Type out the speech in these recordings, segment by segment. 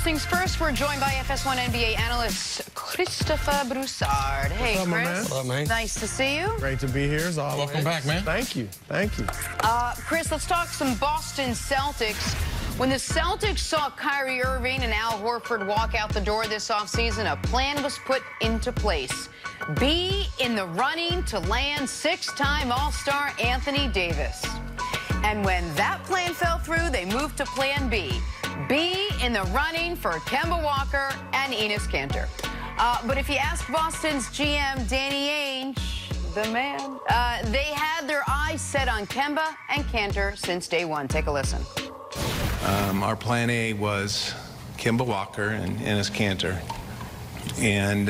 First things first, we're joined by FS1 NBA analyst Christopher Broussard. Hey, What's up, Chris. man? What's up, man? Nice to see you. Great to be here as always. Welcome back, man. Thank you. Thank you. Chris, let's talk some Boston Celtics. When the Celtics saw Kyrie Irving and Al Horford walk out the door this offseason, a plan was put into place. Be in the running to land six-time All-Star Anthony Davis. And when that plan fell through, they moved to Plan B. Be in the running for Kemba Walker and Enes Kanter. But if you ask Boston's GM, Danny Ainge, the man, they had their eyes set on Kemba and Kanter since day one. Take a listen. Our plan A was Kemba Walker and Enes Kanter. And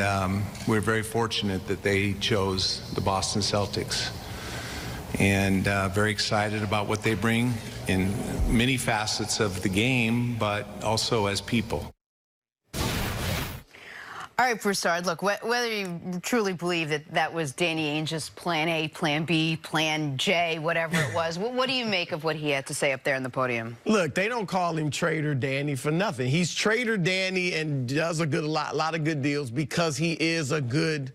we're very fortunate that they chose the Boston Celtics. And very excited about what they bring in many facets of the game, but also as people. All right, Broussard, look, whether you truly believe that that was Danny Ainge's Plan A, Plan B, Plan J, whatever it was, what do you make of what he had to say up there on the podium? Look, they don't call him Trader Danny for nothing. He's Trader Danny and does a lot of good deals because he is a good,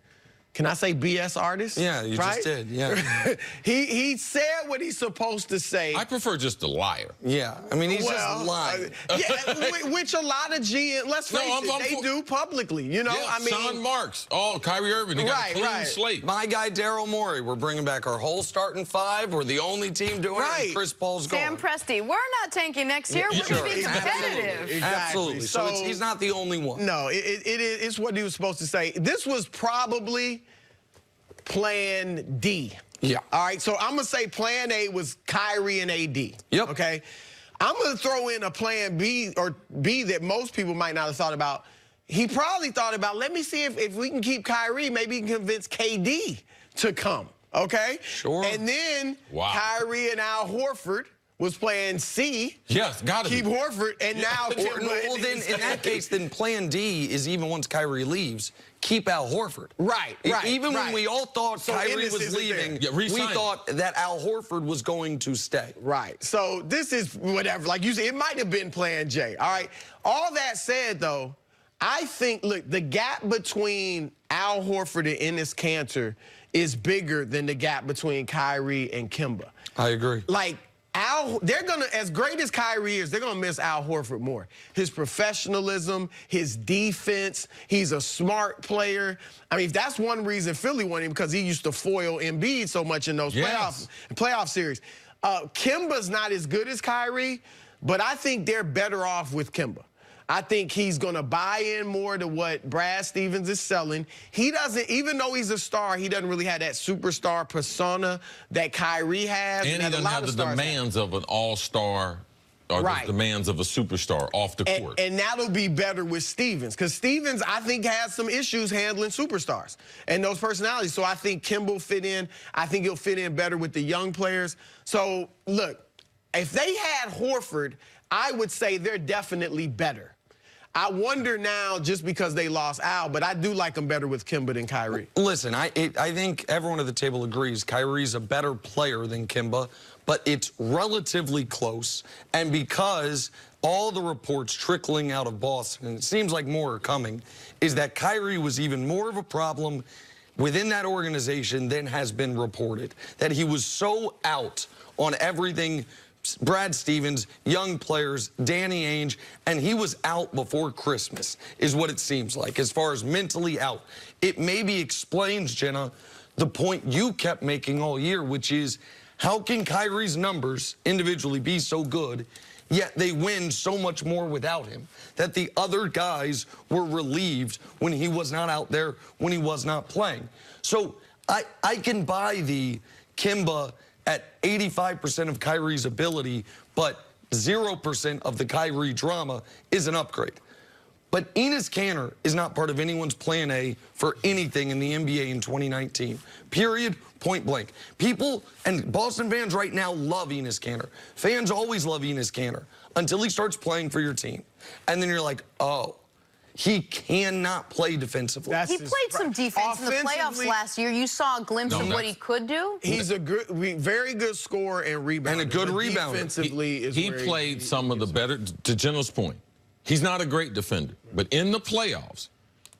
can I say BS artist? Yeah, you right? just did, yeah. he said what he's supposed to say. I prefer just a liar. Yeah, I mean, he's just lying. Yeah, which a lot of GM, let's face it, they do publicly, you know? Yeah, I mean, Sean Marks, Kyrie Irving, they got a clean slate. My guy, Daryl Morey, we're bringing back our whole starting five. We're the only team doing it, and Chris Paul's going. Sam Presti, we're not tanking next year. We're going to be competitive. Exactly. Absolutely. So he's not the only one. No, it's what he was supposed to say. This was probably Plan D. Yeah. All right, so I'm going to say Plan A was Kyrie and AD. Yep. Okay? I'm going to throw in a Plan B or B that most people might not have thought about. He probably thought about, let me see if we can keep Kyrie, maybe he can convince KD to come. Okay? Sure. And then Kyrie and Al Horford was playing C. Yes, got to keep Horford, and now well, then in that case, then Plan D is even once Kyrie leaves, keep Al Horford. Right. Even when we all thought Kyrie was leaving, we thought that Al Horford was going to stay. Right. So this is whatever. Like you said, it might have been Plan J. All right. All that said, though, I think, look, the gap between Al Horford and Enes Kanter is bigger than the gap between Kyrie and Kemba. I agree. Like, they're going to, as great as Kyrie is, they're going to miss Al Horford more. His professionalism, his defense, he's a smart player. I mean, that's one reason Philly wanted him, because he used to foil Embiid so much in those playoff series. Kemba's not as good as Kyrie, but I think they're better off with Kemba. I think he's going to buy in more to what Brad Stevens is selling. He doesn't, even though he's a star, he doesn't really have that superstar persona that Kyrie has. And he doesn't have the demands of an all-star or the demands of a superstar off the court. And that'll be better with Stevens, because Stevens, I think, has some issues handling superstars and those personalities. So I think Kemba will fit in. I think he'll fit in better with the young players. So, look, if they had Horford, I would say they're definitely better. I wonder now, just because they lost Al, but I do like them better with Kemba than Kyrie. Listen, I think everyone at the table agrees Kyrie's a better player than Kemba, but it's relatively close. And because all the reports trickling out of Boston, and it seems like more are coming, is that Kyrie was even more of a problem within that organization than has been reported. That he was so out on everything, Brad Stevens, young players, Danny Ainge, and he was out before Christmas, is what it seems like, as far as mentally out. It maybe explains, Jenna, the point you kept making all year, which is, how can Kyrie's numbers individually be so good, yet they win so much more without him? That the other guys were relieved when he was not out there, when he was not playing. So I can buy the Kemba at 85% of Kyrie's ability, but 0% of the Kyrie drama is an upgrade. But Enes Kanter is not part of anyone's Plan A for anything in the NBA in 2019. Period, point blank. People and Boston fans right now love Enes Kanter. Fans always love Enes Kanter until he starts playing for your team. And then you're like, oh, he cannot play defensively. He played some defense in the playoffs last year. You saw a glimpse of what he could do. He's a good, very good scorer and rebounder. And a good rebounder. Defensively, he played some of the better, to Jenna's point, He's not a great defender. But in the playoffs,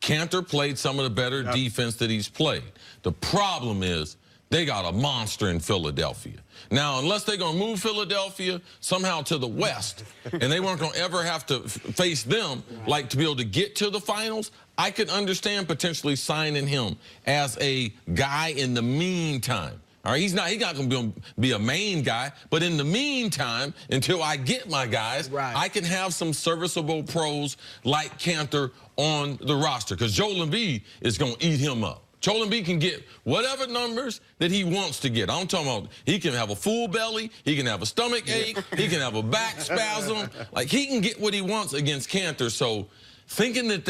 Kanter played some of the better defense that he's played. The problem is they got a monster in Philadelphia. Now, unless they're going to move Philadelphia somehow to the West, and they weren't going to ever have to face them, like to be able to get to the finals, I could understand potentially signing him as a guy in the meantime. All right, he's not going to be a main guy, but in the meantime, until I get my guys, I can have some serviceable pros like Kanter on the roster, because Joel Embiid is going to eat him up. Joel Embiid can get whatever numbers that he wants to get. I'm talking about he can have a full belly, he can have a stomach ache, he can have a back spasm. Like, he can get what he wants against Kanter. So thinking that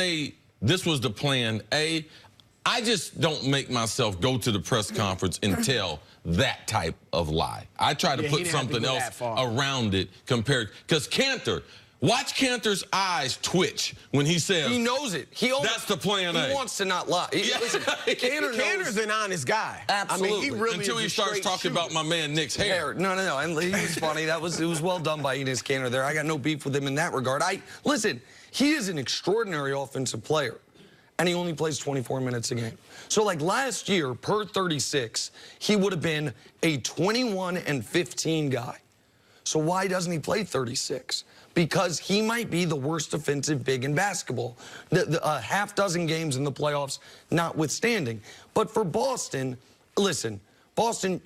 this was the plan A, I just don't make myself go to the press conference and tell that type of lie. I try to put something else around it compared, because Kanter, watch Kanter's eyes twitch when he says, he knows it. That's the plan A. He wants to not lie. Listen, Kanter's an honest guy. Absolutely. I mean, he really until he starts talking about my man Nick's hair. No. And he was funny. It was well done by Enes Kanter there. I got no beef with him in that regard. Listen, he is an extraordinary offensive player, and he only plays 24 minutes a game. So, like last year, per 36, he would have been a 21-15 guy. So why doesn't he play 36? Because he might be the worst defensive big in basketball. A half dozen games in the playoffs notwithstanding. But for Boston, listen, Boston,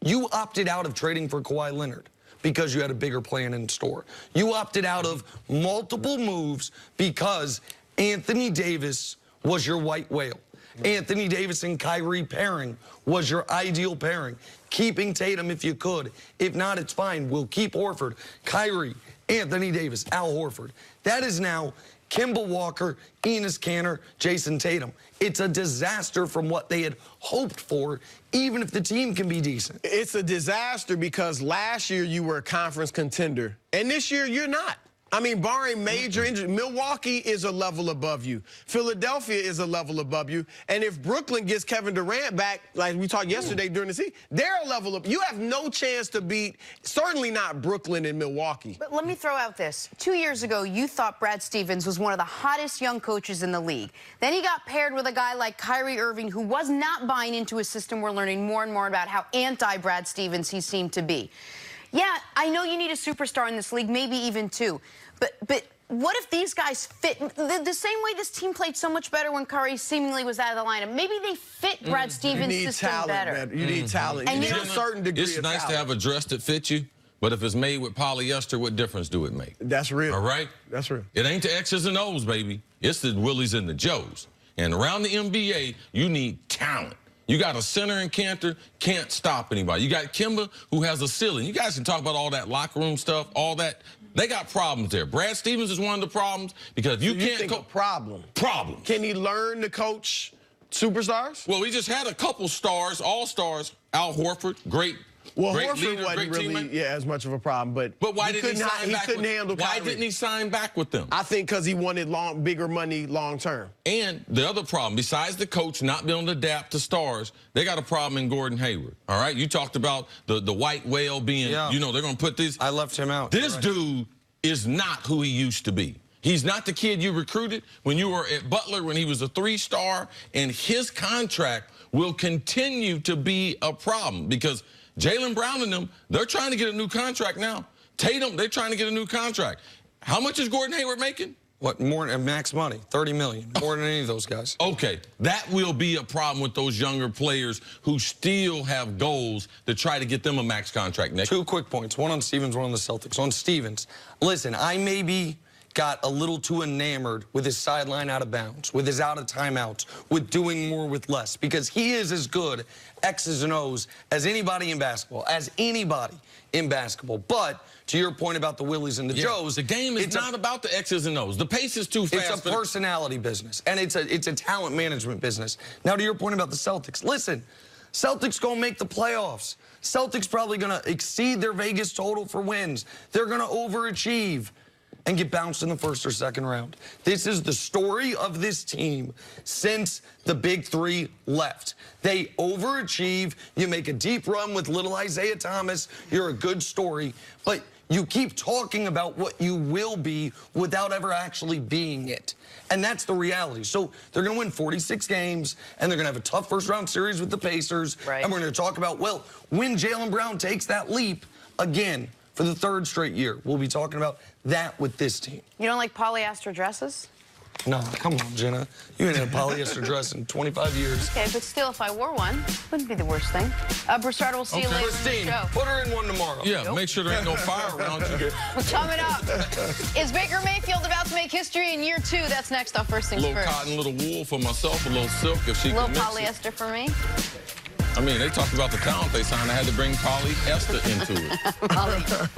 you opted out of trading for Kawhi Leonard because you had a bigger plan in store. You opted out of multiple moves because Anthony Davis was your white whale. Anthony Davis and Kyrie pairing was your ideal pairing. Keeping Tatum if you could. If not, it's fine. We'll keep Horford, Kyrie, Anthony Davis, Al Horford. That is now Kemba Walker, Enes Kanter, Jason Tatum. It's a disaster from what they had hoped for, even if the team can be decent. It's a disaster because last year you were a conference contender, and this year you're not. I mean, barring major injury, Milwaukee is a level above you. Philadelphia is a level above you. And if Brooklyn gets Kevin Durant back, like we talked yesterday during the season, they're a level up. You have no chance to beat, certainly not Brooklyn and Milwaukee. But let me throw out this. 2 years ago, you thought Brad Stevens was one of the hottest young coaches in the league. Then he got paired with a guy like Kyrie Irving, who was not buying into his system. We're learning more and more about how anti-Brad Stevens he seemed to be. Yeah, I know you need a superstar in this league, maybe even two. But what if these guys fit the same way this team played so much better when Curry seemingly was out of the lineup? Maybe they fit Brad Stevens' system better. You need talent. And you need a certain degree of talent. It's nice to have a dress that fits you, but if it's made with polyester, what difference do it make? That's real. All right? That's real. It ain't the X's and O's, baby. It's the Willies and the Joes. And around the NBA, you need talent. You got a center in Kanter, can't stop anybody. You got Kemba, who has a ceiling. You guys can talk about all that locker room stuff, all that. They got problems there. Brad Stevens is one of the problems because if you can't think a problem. Can he learn to coach superstars? Well, we just had a couple stars, all-stars. Al Horford, great. Well, great Horford leader, wasn't really as much of a problem, but why didn't he sign back? Why didn't he sign back with them? I think because he wanted bigger money long term. And the other problem, besides the coach not being able to adapt to stars, they got a problem in Gordon Hayward. All right, you talked about the white whale being, you know, they're going to put this. I left him out. This dude is not who he used to be. He's not the kid you recruited when you were at Butler when he was a 3-star, and his contract will continue to be a problem because Jaylen Brown and them, they're trying to get a new contract now. Tatum, they're trying to get a new contract. How much is Gordon Hayward making? What, more than max money? $30 million, more than any of those guys. Okay, that will be a problem with those younger players who still have goals to try to get them a max contract next. 2 quick points, one on Stevens, one on the Celtics. On Stevens, listen, I maybe got a little too enamored with his sideline out of bounds, with his out of timeouts, with doing more with less, because he is as good X's and O's as anybody in basketball, But to your point about the Willies and the Joes, the game is not about the X's and O's. The pace is too fast. It's a personality business, and it's a talent management business. Now, to your point about the Celtics, listen, Celtics gonna make the playoffs. Celtics probably gonna exceed their Vegas total for wins. They're gonna overachieve and get bounced in the first or second round. This is the story of this team since the big three left. They overachieve. You make a deep run with little Isaiah Thomas. You're a good story. But You keep talking about what you will be without ever actually being it. And that's the reality. So they're going to win 46 games, and they're going to have a tough first-round series with the Pacers. Right. And we're going to talk about, well, when Jaylen Brown takes that leap again for the 3rd straight year, we'll be talking about that with this team. You don't like polyester dresses? No, come on, Jenna. You ain't had a polyester dress in 25 years. Okay, but still, if I wore one, wouldn't be the worst thing. Broussard, we'll see you later in the Christine, show. put her in one tomorrow. Yeah, make sure there ain't no fire around you. Coming up, is Baker Mayfield about to make history in year 2? That's next on First A Things little First. cotton, little wool for myself, a little silk if she A little can mix polyester it. for me. I mean, they talked about the talent they signed. I had to bring polyester into it.